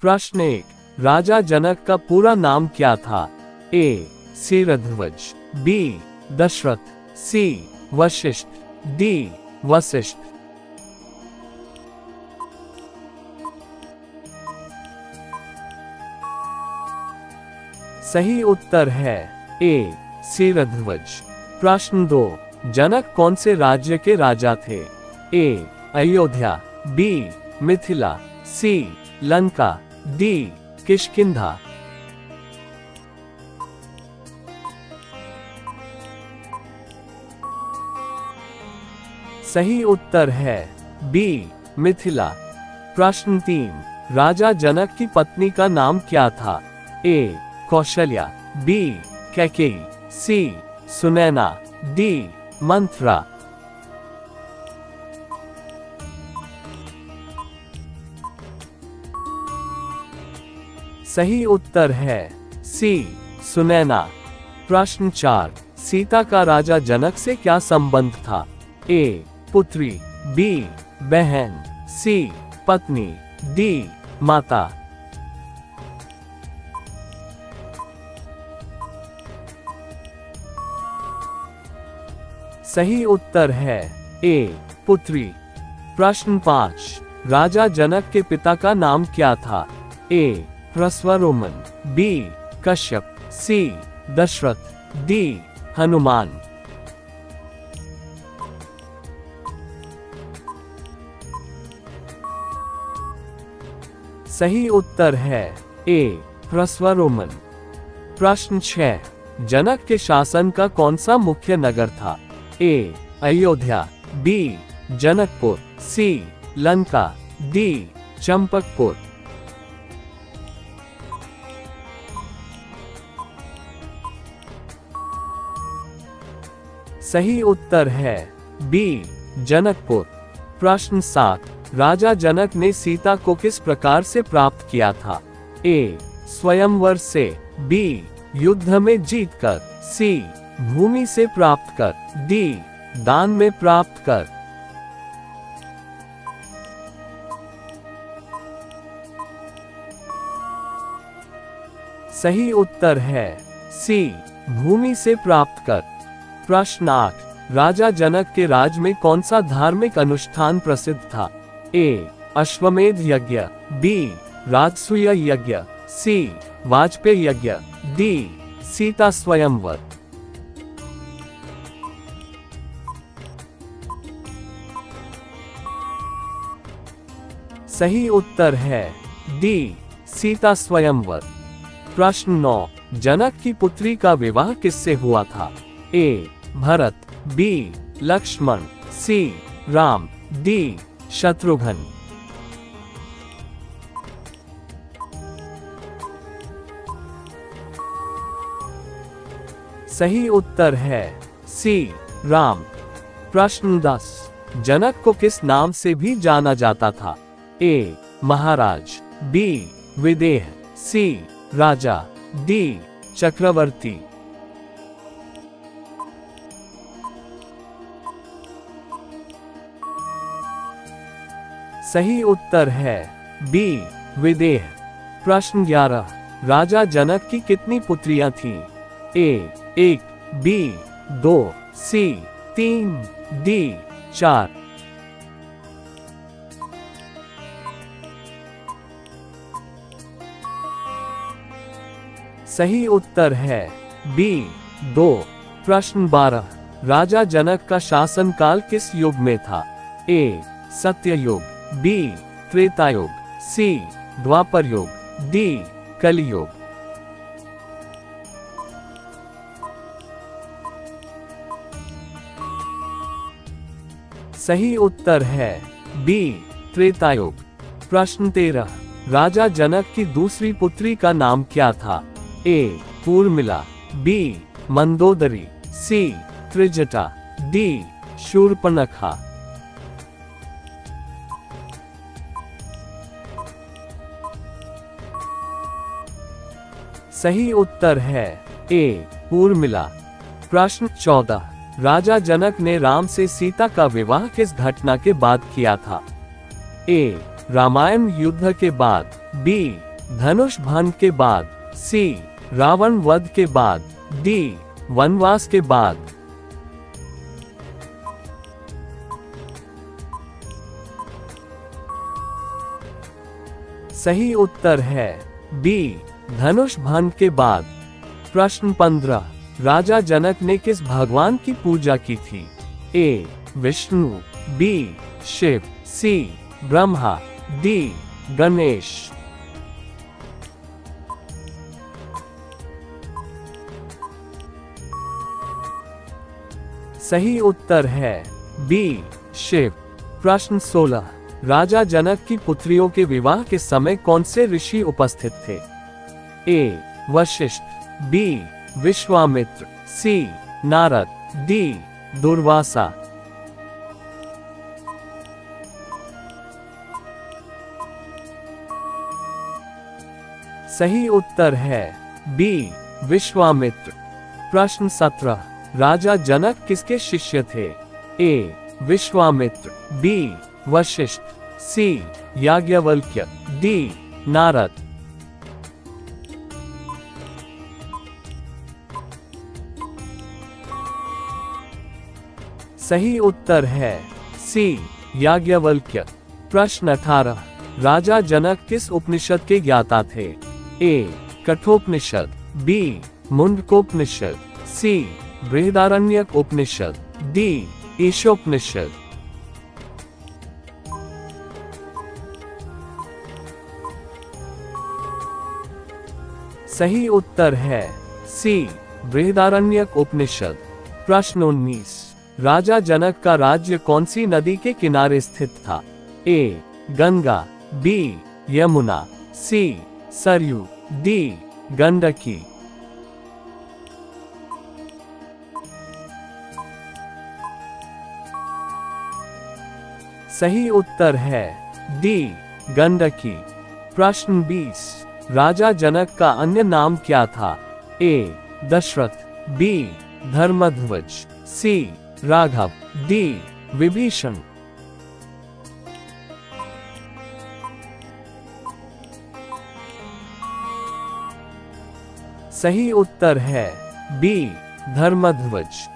प्रश्न 1, राजा जनक का पूरा नाम क्या था? ए. सीरध्वज, बी. दशरथ, सी. वशिष्ठ, डी. वशिष्ठ। सही उत्तर है ए. सीरध्वज। प्रश्न 2, जनक कौन से राज्य के राजा थे? ए. अयोध्या, बी. मिथिला, सी. लंका, डी. किष्किंधा। सही उत्तर है बी. मिथिला। प्रश्न 3, राजा जनक की पत्नी का नाम क्या था? ए. कौशल्या, बी. कैकेयी, सी. सुनैना, डी. मंथरा। सही उत्तर है सी. सुनैना। प्रश्न 4, सीता का राजा जनक से क्या संबंध था? ए. पुत्री, बी. बहन, सी. पत्नी, डी. माता। सही उत्तर है ए. पुत्री। प्रश्न 5, राजा जनक के पिता का नाम क्या था? ए. प्रस्वरोमन, बी. कश्यप, सी. दशरथ, डी. हनुमान। सही उत्तर है ए. प्रस्वरोमन। प्रश्न 6, जनक के शासन का कौन सा मुख्य नगर था? ए. अयोध्या, बी. जनकपुर, सी. लंका, डी. चंपकपुर। सही उत्तर है बी. जनकपुर। प्रश्न 7, राजा जनक ने सीता को किस प्रकार से प्राप्त किया था? ए. स्वयंवर से, बी. युद्ध में जीतकर, सी. भूमि से प्राप्त कर, डी. दान में प्राप्त कर। सही उत्तर है सी. भूमि से प्राप्त कर। प्रश्न 8, राजा जनक के राज में कौन सा धार्मिक अनुष्ठान प्रसिद्ध था? ए. अश्वमेध यज्ञ, बी. राजसूय यज्ञ, सी. वाजपेयी यज्ञ, डी. सीता स्वयंवर। सही उत्तर है डी. सीता स्वयंवर। प्रश्न 9, जनक की पुत्री का विवाह किससे हुआ था? ए. भरत, बी. लक्ष्मण, सी. राम, डी. शत्रुघ्न। सही उत्तर है सी. राम। प्रश्न 10, जनक को किस नाम से भी जाना जाता था? ए. महाराज, बी. विदेह, सी. राजा, डी. चक्रवर्ती। सही उत्तर है बी. विदेह। प्रश्न 11, राजा जनक की कितनी पुत्रियां थीं? ए. 1, बी. 2, सी. 3, डी. 4। सही उत्तर है बी. 2। प्रश्न 12, राजा जनक का शासनकाल किस युग में था? ए. सत्ययुग, बी. त्रेतायुग, सी. द्वापर युग, डी. कलियुग। सही उत्तर है बी. त्रेतायुग। प्रश्न 13, राजा जनक की दूसरी पुत्री का नाम क्या था? ए. ऊर्मिला, बी. मंदोदरी, सी. त्रिजटा, डी. शूर्पणखा। सही उत्तर है ए. ऊर्मिला। प्रश्न 14, राजा जनक ने राम से सीता का विवाह किस घटना के बाद किया था? ए. रामायण युद्ध के बाद, बी. धनुष भंग के बाद, सी रावण वध के बाद, डी वनवास के बाद। सही उत्तर है बी धनुष भंग के बाद। प्रश्न 15, राजा जनक ने किस भगवान की पूजा की थी? ए विष्णु, बी शिव, सी ब्रह्मा, डी गणेश। सही उत्तर है बी शिव। प्रश्न 16, राजा जनक की पुत्रियों के विवाह के समय कौन से ऋषि उपस्थित थे? ए वशिष्ठ, बी विश्वामित्र, सी नारद, डी दुर्वासा। सही उत्तर है बी विश्वामित्र। प्रश्न 17, राजा जनक किसके शिष्य थे? ए विश्वामित्र, बी वशिष्ठ, सी याज्ञवल्क्य, डी नारद। सही उत्तर है सी याज्ञवल्क्य। प्रश्न 18, राजा जनक किस उपनिषद के ज्ञाता थे? ए कठोपनिषद, बी मुंडकोपनिषद, सी बृहदारण्यक उपनिषद, डी ईशोपनिषद। सही उत्तर है सी बृहदारण्यक उपनिषद। प्रश्न 19, राजा जनक का राज्य कौन सी नदी के किनारे स्थित था? ए गंगा, बी यमुना, सी सरयू, डी गंडकी। सही उत्तर है डी गंडकी। प्रश्न 20, राजा जनक का अन्य नाम क्या था? ए दशरथ, बी धर्मध्वज, सी राघव, डी विभीषण। सही उत्तर है बी धर्मध्वज।